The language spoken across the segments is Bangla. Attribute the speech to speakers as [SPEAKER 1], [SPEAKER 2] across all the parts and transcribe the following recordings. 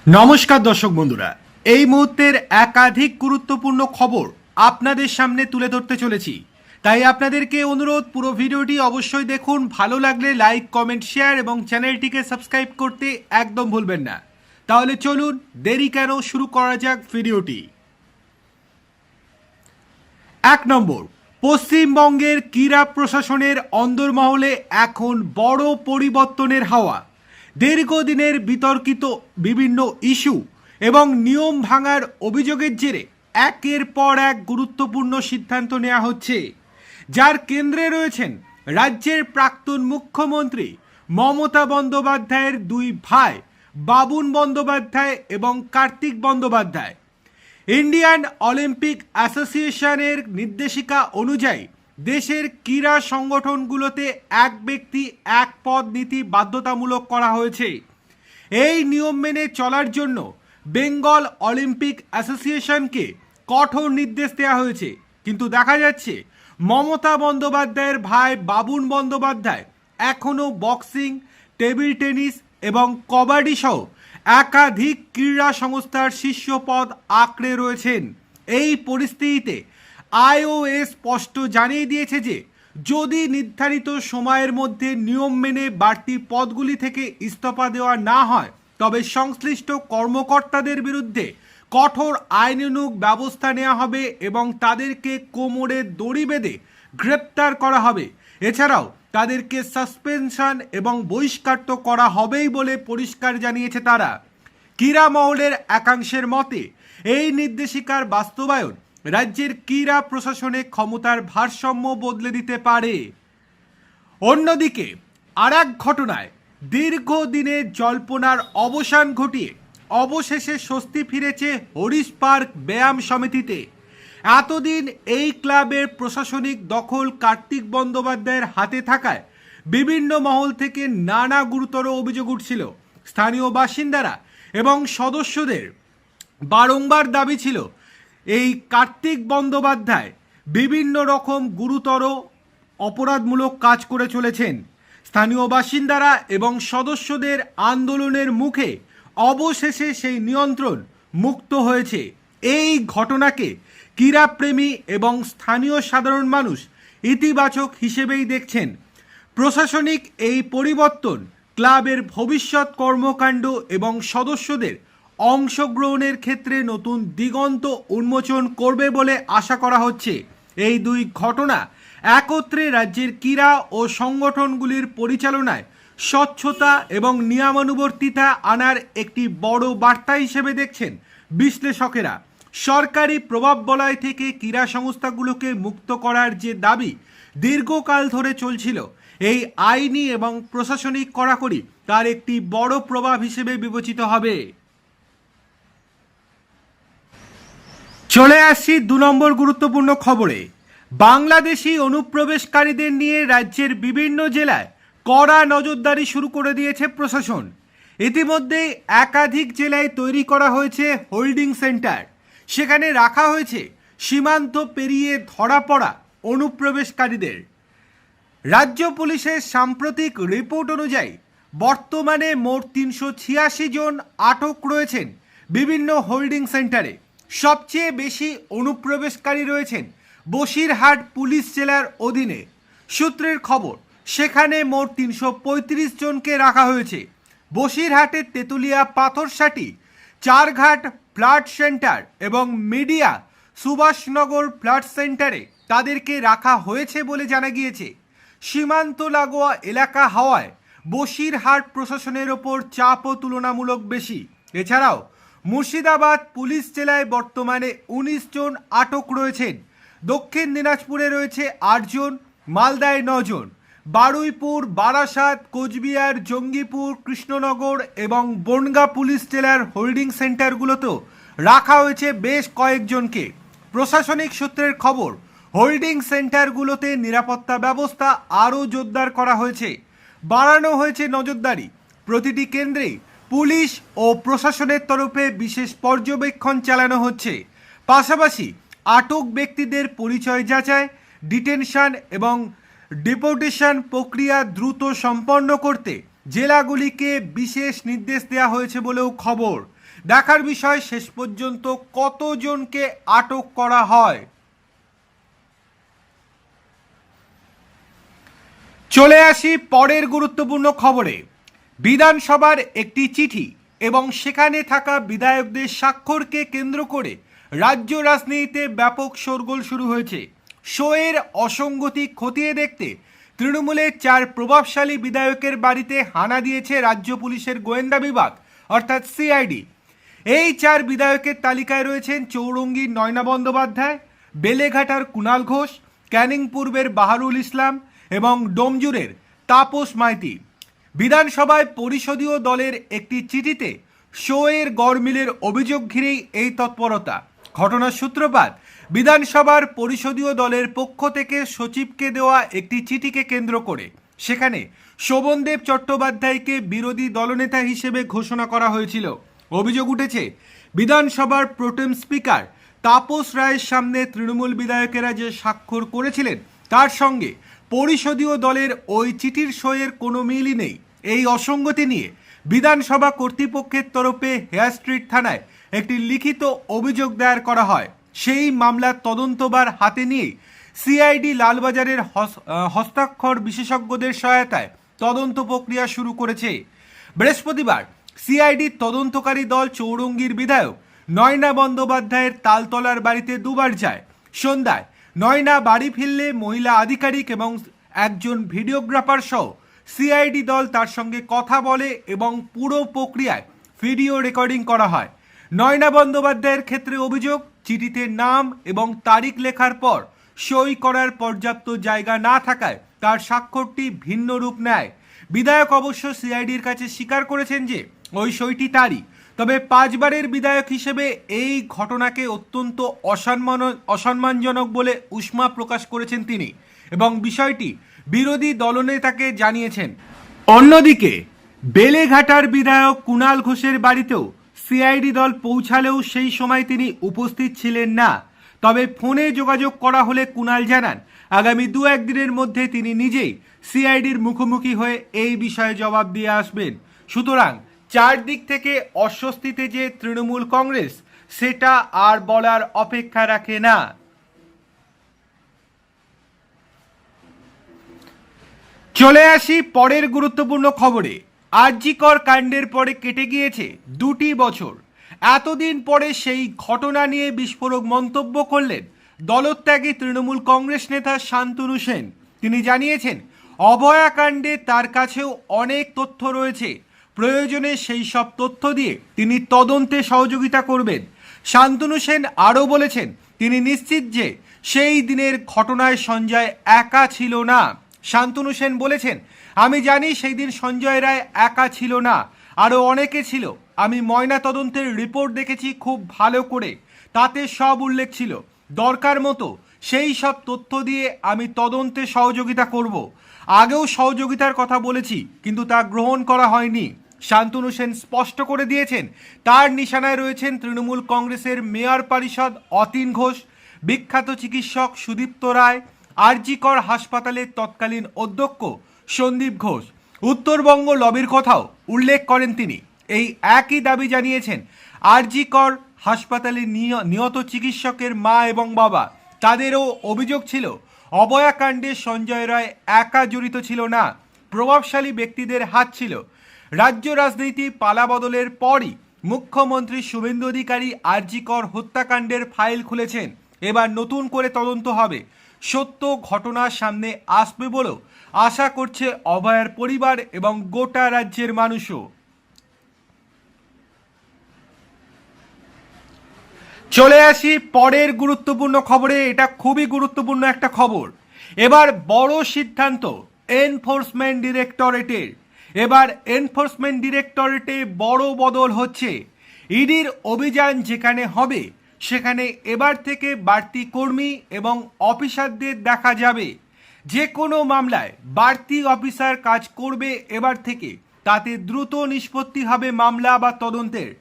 [SPEAKER 1] নমস্কার দর্শক বন্ধুরা, এই মুহূর্তের একাধিক গুরুত্বপূর্ণ খবর আপনাদের সামনে তুলে ধরতে চলেছি। তাই আপনাদেরকে অনুরোধ, পুরো ভিডিওটি অবশ্যই দেখুন। ভালো লাগলে লাইক, কমেন্ট, শেয়ার এবং চ্যানেলটিকে সাবস্ক্রাইব করতে একদম ভুলবেন না। তাহলে চলুন, দেরি কেন, শুরু করা যাক ভিডিওটি। 1 নম্বর, পশ্চিমবঙ্গের ক্রীড়া প্রশাসনের অন্দরমহলে এখন বড় পরিবর্তনের হাওয়া। দীর্ঘদিনের বিতর্কিত বিভিন্ন ইস্যু এবং নিয়ম ভাঙার অভিযোগের জেরে একের পর এক গুরুত্বপূর্ণ সিদ্ধান্ত নেওয়া হচ্ছে, যার কেন্দ্রে রয়েছেন রাজ্যের প্রাক্তন মুখ্যমন্ত্রী মমতা বন্দ্যোপাধ্যায়ের দুই ভাই বাবুন বন্দ্যোপাধ্যায় এবং কার্তিক বন্দ্যোপাধ্যায়। ইন্ডিয়ান অলিম্পিক অ্যাসোসিয়েশনের নির্দেশিকা অনুযায়ী দেশের ক্রীড়া সংগঠনগুলোতে এক ব্যক্তি এক পদ নীতি বাধ্যতামূলক করা হয়েছে। এই নিয়ম মেনে চলার জন্য বেঙ্গল অলিম্পিক অ্যাসোসিয়েশনকে কঠোর নির্দেশ দেওয়া হয়েছে। কিন্তু দেখা যাচ্ছে মমতা বন্দ্যোপাধ্যায়ের ভাই বাবুন বন্দ্যোপাধ্যায় এখনও বক্সিং, টেবিল টেনিস এবং কবাডি সহ একাধিক ক্রীড়া সংস্থার শীর্ষ পদ আঁকড়ে রয়েছেন। এই পরিস্থিতিতে আইওএ স্পষ্ট জানিয়ে দিয়েছে যে যদি নির্ধারিত সময়ের মধ্যে নিয়ম মেনে বাড়তি পদগুলি থেকে ইস্তফা দেওয়া না হয়, তবে সংশ্লিষ্ট কর্মকর্তাদের বিরুদ্ধে কঠোর আইনানুগ ব্যবস্থা নেওয়া হবে এবং তাদেরকে কোমরে দড়ি বেঁধে গ্রেপ্তার করা হবে। এছাড়াও তাদেরকে সাসপেনশন এবং বহিষ্কার করা হবেই বলে পরিষ্কার জানিয়েছে তারা। ক্রীড়া মহলের একাংশের মতে এই নির্দেশিকার বাস্তবায়ন রাজ্যের ক্রীড়া প্রশাসনে ক্ষমতার ভারসাম্য বদলে দিতে পারে। অন্যদিকে আর এক ঘটনায় দীর্ঘদিনের জল্পনার অবসান ঘটিয়ে অবশেষে স্বস্তি ফিরেছে হরিশ পার্ক ব্যায়াম সমিতিতে। এতদিন এই ক্লাবের প্রশাসনিক দখল কার্তিক বন্দ্যোপাধ্যায়ের হাতে থাকায় বিভিন্ন মহল থেকে নানা গুরুতর অভিযোগ উঠছিল। স্থানীয় বাসিন্দারা এবং সদস্যদের বারংবার দাবি ছিল এই কার্তিক বন্দ্যোপাধ্যায় বিভিন্ন রকম গুরুতর অপরাধমূলক কাজ করে চলেছেন। স্থানীয় বাসিন্দারা এবং সদস্যদের আন্দোলনের মুখে অবশেষে সেই নিয়ন্ত্রণ মুক্ত হয়েছে। এই ঘটনাকে ক্রীড়াপ্রেমী এবং স্থানীয় সাধারণ মানুষ ইতিবাচক হিসেবেই দেখছেন। প্রশাসনিক এই পরিবর্তন ক্লাবের ভবিষ্যৎ কর্মকাণ্ড এবং সদস্যদের অংশগ্রহণের ক্ষেত্রে নতুন দিগন্ত উন্মোচন করবে বলে আশা করা হচ্ছে। এই দুই ঘটনা একত্রে রাজ্যের ক্রীড়া ও সংগঠনগুলির পরিচালনায় স্বচ্ছতা এবং নিয়মানুবর্তিতা আনার একটি বড় বার্তা হিসেবে দেখছেন বিশ্লেষকেরা। সরকারি প্রভাব বলয় থেকে ক্রীড়া সংস্থাগুলোকে মুক্ত করার যে দাবি দীর্ঘকাল ধরে চলছিল, এই আইনি এবং প্রশাসনিক কড়াকড়ি তার একটি বড় প্রভাব হিসেবে বিবেচিত হবে। চলে আসছি 2 নম্বর গুরুত্বপূর্ণ খবরে। বাংলাদেশি অনুপ্রবেশকারীদের নিয়ে রাজ্যের বিভিন্ন জেলায় কড়া নজরদারি শুরু করে দিয়েছে প্রশাসন। ইতিমধ্যেই একাধিক জেলায় তৈরি করা হয়েছে হোল্ডিং সেন্টার। সেখানে রাখা হয়েছে সীমান্ত পেরিয়ে ধরা পড়া অনুপ্রবেশকারীদের। রাজ্য পুলিশের সাম্প্রতিক রিপোর্ট অনুযায়ী বর্তমানে মোট 386 জন আটক রয়েছেন বিভিন্ন হোল্ডিং সেন্টারে। সবচেয়ে বেশি অনুপ্রবেশকারী রয়েছেন বসিরহাট পুলিশ জেলার অধীনে। সূত্রের খবর, সেখানে মোট 335 জনকে রাখা হয়েছে। বসিরহাটের তেঁতুলিয়া পাথরসাটি, চারঘাট ফ্লাড সেন্টার এবং মিডিয়া সুভাষনগর ফ্লাড সেন্টারে তাদেরকে রাখা হয়েছে বলে জানা গিয়েছে। সীমান্ত লাগোয়া এলাকা হওয়ায় বসিরহাট প্রশাসনের ওপর চাপও তুলনামূলক বেশি। এছাড়াও মুর্শিদাবাদ পুলিশ জেলায় বর্তমানে 19 জন আটক রয়েছেন। দক্ষিণ দিনাজপুরে রয়েছে 8 জন, মালদায় 9 জন। বারুইপুর, বারাসাত, কোচবিহার, জঙ্গিপুর, কৃষ্ণনগর এবং বনগাঁ পুলিশ জেলার হোল্ডিং সেন্টারগুলোতেও রাখা হয়েছে বেশ কয়েকজনকে। প্রশাসনিক সূত্রের খবর, হোল্ডিং সেন্টারগুলোতে নিরাপত্তা ব্যবস্থা আরও জোরদার করা হয়েছে। বাড়ানো হয়েছে নজরদারি। প্রতিটি কেন্দ্রেই পুলিশ ও প্রশাসনের তরফে বিশেষ পর্যবেক্ষণ চালানো হচ্ছে। পাশাপাশি আটক ব্যক্তিদের পরিচয় যাচাই, ডিটেনশন এবং ডিপোর্টেশন প্রক্রিয়া দ্রুত সম্পন্ন করতে জেলাগুলিকে বিশেষ নির্দেশ দেওয়া হয়েছে বলেও খবর। দেখার বিষয় শেষ পর্যন্ত কতজনকে আটক করা হয়। চলে আসি পরের গুরুত্বপূর্ণ খবরে। বিধানসভার একটি চিঠি এবং সেখানে থাকা বিধায়কদের স্বাক্ষরকে কেন্দ্র করে রাজ্য রাজনীতিতে ব্যাপক শোরগোল শুরু হয়েছে। শোয়ের অসঙ্গতি খতিয়ে দেখতে তৃণমূলের 4 প্রভাবশালী বিধায়কের বাড়িতে হানা দিয়েছে রাজ্য পুলিশের গোয়েন্দা বিভাগ অর্থাৎ সিআইডি। এই 4 বিধায়কের তালিকায় রয়েছেন চৌরঙ্গীর নয়না বন্দ্যোপাধ্যায়, বেলেঘাটার কুণাল ঘোষ, ক্যানিং পূর্বের বাহারুল ইসলাম এবং ডোমজুরের তাপস মাইতি। বিধানসভায় পরিষদীয় দলের একটি চিঠিতে শোয়ের গড়মিলের অভিযোগ ঘিরেই এই তৎপরতা। ঘটনার সূত্রপাত বিধানসভার পরিষদীয় দলের পক্ষ থেকে সচিবকে দেওয়া একটি চিঠিকে কেন্দ্র করে। সেখানে শোভনদেব চট্টোপাধ্যায়কে বিরোধী দলনেতা হিসেবে ঘোষণা করা হয়েছিল। অভিযোগ উঠেছে বিধানসভার প্রোটেম স্পিকার তাপস রায়ের সামনে তৃণমূল বিধায়কেরা যে স্বাক্ষর করেছিলেন তার সঙ্গে পরিষদীয় দলের ওই চিঠির সইয়ের কোনো মিলই নেই। এই অসঙ্গতি নিয়ে বিধানসভা কর্তৃপক্ষের তরফে হেয়ার স্ট্রিট থানায় একটি লিখিত অভিযোগ দায়ের করা হয়। সেই মামলার তদন্তভার হাতে নিয়ে সিআইডি লালবাজারের হস্তাক্ষর বিশেষজ্ঞদের সহায়তায় তদন্ত প্রক্রিয়া শুরু করেছে। বৃহস্পতিবার সিআইডির তদন্তকারী দল চৌরঙ্গীর বিধায়ক নয়না বন্দ্যোপাধ্যায়ের তালতলার বাড়িতে দুবার যায়। সন্ধ্যায় নয়না বাড়ি ফিরলে মহিলা আধিকারিক এবং একজন ভিডিওগ্রাফার সহ সিআইডি দল তার সঙ্গে কথা বলে এবং পুরো প্রক্রিয়ায় ভিডিও রেকর্ডিং করা হয়। নয়না বন্দ্যোপাধ্যায়ের ক্ষেত্রে অভিযোগ, চিঠিতে নাম এবং তারিখ লেখার পর সই করার পর্যাপ্ত জায়গা না থাকায় তার স্বাক্ষরটি ভিন্ন রূপ নেয়। বিধায়ক অবশ্য সিআইডির কাছে স্বীকার করেছেন যে ওই সইটি তারই। তবে 5 বারের বিধায়ক হিসেবে এই ঘটনাকে অত্যন্ত অসম্মানজনক বলে উষ্মা প্রকাশ করেছেন তিনি এবং বিষয়টি বিরোধী দলনেতাকে জানিয়েছেন। অন্যদিকে বেলেঘাটার বিধায়ক কুণাল ঘোষের বাড়িতেও সিআইডি দল পৌঁছালেও সেই সময় তিনি উপস্থিত ছিলেন না। তবে ফোনে যোগাযোগ করা হলে কুণাল জানান আগামী 2-1 দিনের মধ্যে তিনি নিজেই সিআইডির মুখোমুখি হয়ে এই বিষয়ে জবাব দিয়ে আসবেন। সুতরাং চারদিক থেকে অস্বস্তিতে যে তৃণমূল কংগ্রেস সেটা আর বলার অপেক্ষা রাখে না। চলে আসি পরের গুরুত্বপূর্ণ খবরে। আরজিকর কাণ্ডের পরে কেটে গিয়েছে 2টি বছর। এতদিন পরে সেই ঘটনা নিয়ে বিস্ফোরক মন্তব্য করলেন দলত্যাগী তৃণমূল কংগ্রেস নেতা শান্তনু সেন। তিনি জানিয়েছেন অভয়া কাণ্ডে তার কাছেও অনেক তথ্য রয়েছে, প্রয়োজনে সেই সব তথ্য দিয়ে তিনি তদন্তে সহযোগিতা করবেন। শান্তনু সেন আরও বলেছেন তিনি নিশ্চিত যে সেই দিনের ঘটনায় সঞ্জয় একা ছিল না। শান্তনু সেন বলেছেন আমি জানি সেই দিন সঞ্জয় রায় একা ছিল না, আরও অনেকে ছিল। আমি ময়না তদন্তের রিপোর্ট দেখেছি খুব ভালো করে, তাতে সব উল্লেখ ছিল। দরকার মতো সেই সব তথ্য দিয়ে আমি তদন্তে সহযোগিতা করব। আগেও সহযোগিতার কথা বলেছি কিন্তু তা গ্রহণ করা হয়নি। শান্তনু সেন স্পষ্ট করে দিয়েছেন তার নিশানায় রয়েছেন তৃণমূল কংগ্রেসের মেয়র পরিষদ অতীন ঘোষ, বিখ্যাত চিকিৎসক সুদীপ্ত রায়, আরজিকর হাসপাতালের তৎকালীন অধ্যক্ষ সন্দীপ ঘোষ। উত্তরবঙ্গ লবির কথাও উল্লেখ করেন তিনি। এই একই দাবি জানিয়েছেন আরজিকর হাসপাতালে নিহত চিকিৎসকের মা এবং বাবা। তাদেরও অভিযোগ ছিল অভয়া কাণ্ডে সঞ্জয় রায় একা জড়িত ছিল না, প্রভাবশালী ব্যক্তিদের হাত ছিল। রাজ্য রাজনীতি পালাবদলের পরই মুখ্যমন্ত্রী শুভেন্দু অধিকারী আরজিকর হত্যাকাণ্ডের ফাইল খুলেছেন। এবার নতুন করে তদন্ত হবে, সত্য ঘটনা সামনে আসবে বলেও আশা করছে অভয়ার পরিবার এবং গোটা রাজ্যের মানুষও। চলে আসি পরের গুরুত্বপূর্ণ খবরে। এটা খুবই গুরুত্বপূর্ণ একটা খবর। এবার বড় সিদ্ধান্ত এনফোর্সমেন্ট ডিরেক্টরেটের। এবার এনফোর্সমেন্ট ডিরেক্টরেটে বড় বদল হচ্ছে। ইডির অভিযান যেখানে হবে সেখানে এবার থেকে বাড়তি কর্মী এবং অফিসারদের দেখা যাবে। যে কোনো মামলায় বাড়তি অফিসার কাজ করবে এবার থেকে, তাতে দ্রুত নিষ্পত্তি হবে মামলা বা তদন্তের।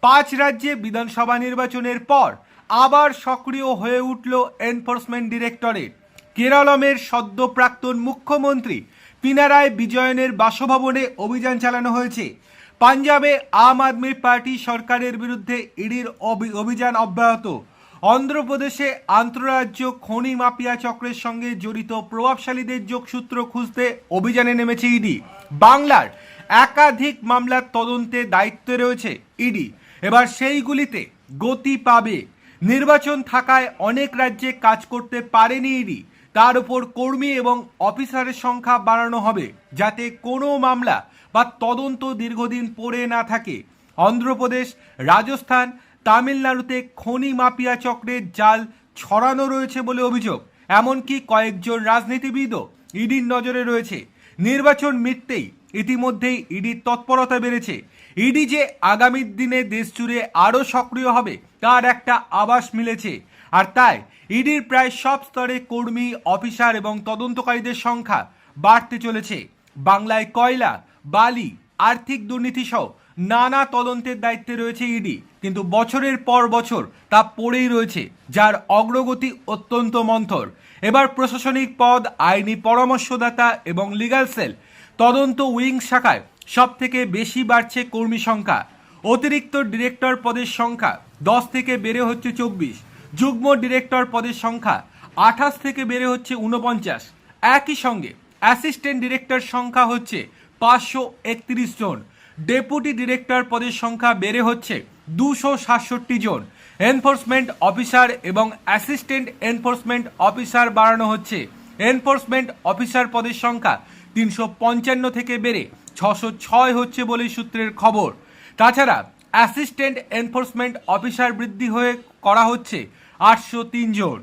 [SPEAKER 1] 5 রাজ্যে বিধানসভা নির্বাচনের পর আবার সক্রিয় হয়ে উঠল এনফোর্সমেন্ট ডিরেক্টরেট। কেরলমের সদ্য প্রাক্তন মুখ্যমন্ত্রী পিনারায় বিজয়নের বাসভবনে অভিযান চালানো হয়েছে। পাঞ্জাবে আম আদমি পার্টি সরকারের বিরুদ্ধে ইডির অভিযান অব্যাহত। অন্ধ্রপ্রদেশে আন্তঃরাজ্য খনি মাফিয়া চক্রের সঙ্গে জড়িত প্রভাবশালীদের যোগসূত্র খুঁজতে অভিযানে নেমেছে ইডি। বাংলার একাধিক মামলার তদন্তে দায়িত্বে রয়েছে ইডি। এবার সেইগুলিতে গতি পাবে। নির্বাচন থাকায় অনেক রাজ্যে কাজ করতে পারেনি ইডি, তার উপর কর্মী এবং অফিসারের সংখ্যা বাড়ানো হবে যাতে কোনো মামলা বা তদন্ত দীর্ঘদিন পড়ে না থাকে। অন্ধ্রপ্রদেশ, রাজস্থান, তামিলনাড়ুতে খনি মাফিয়া চক্রের জাল ছড়ানো রয়েছে বলে অভিযোগ। এমনকি কয়েকজন রাজনীতিবিদও ইডির নজরে রয়েছে। নির্বাচন মিটতেই ইতিমধ্যেই ইডির তৎপরতা বেড়েছে। ইডি যে আগামী দিনে দেশ জুড়ে আরও সক্রিয় হবে তার একটা আভাস মিলেছে। আর তাই ইডির প্রায় সব স্তরে কর্মী, অফিসার এবং তদন্তকারীদের সংখ্যা বাড়তে চলেছে। বাংলায় কয়লা, বালি, আর্থিক দুর্নীতি সহ নানা তদন্তের দায়িত্বে রয়েছে ইডি, কিন্তু বছরের পর বছর তা পড়েই রয়েছে, যার অগ্রগতি অত্যন্ত মন্থর। এবার প্রশাসনিক পদ, আইনি পরামর্শদাতা এবং লিগ্যাল সেল তদন্ত উইং শাখায় সব থেকে বেশি বাড়ছে কর্মী সংখ্যা। অতিরিক্ত ডিরেক্টর পদের সংখ্যা 10 থেকে বেড়ে হচ্ছে 24, যুগ্ম ডিরেক্টর পদের সংখ্যা 28 থেকে বেড়ে হচ্ছে 49। একই সঙ্গে অ্যাসিস্ট্যান্ট ডিরেক্টর সংখ্যা হচ্ছে 531 জন। ডেপুটি ডিরেক্টর পদের সংখ্যা বেড়ে হচ্ছে 267 জন। এনফোর্সমেন্ট অফিসার এবং অ্যাসিস্ট্যান্ট এনফোর্সমেন্ট অফিসার বাড়ানো হচ্ছে। এনফোর্সমেন্ট অফিসার পদের সংখ্যা 355 থেকে বেড়ে 606 হচ্ছে বলে সূত্রের খবর। তাছাড়া অ্যাসিস্ট্যান্ট এনফোর্সমেন্ট অফিসার বৃদ্ধি হয়ে করা হচ্ছে 803 জন।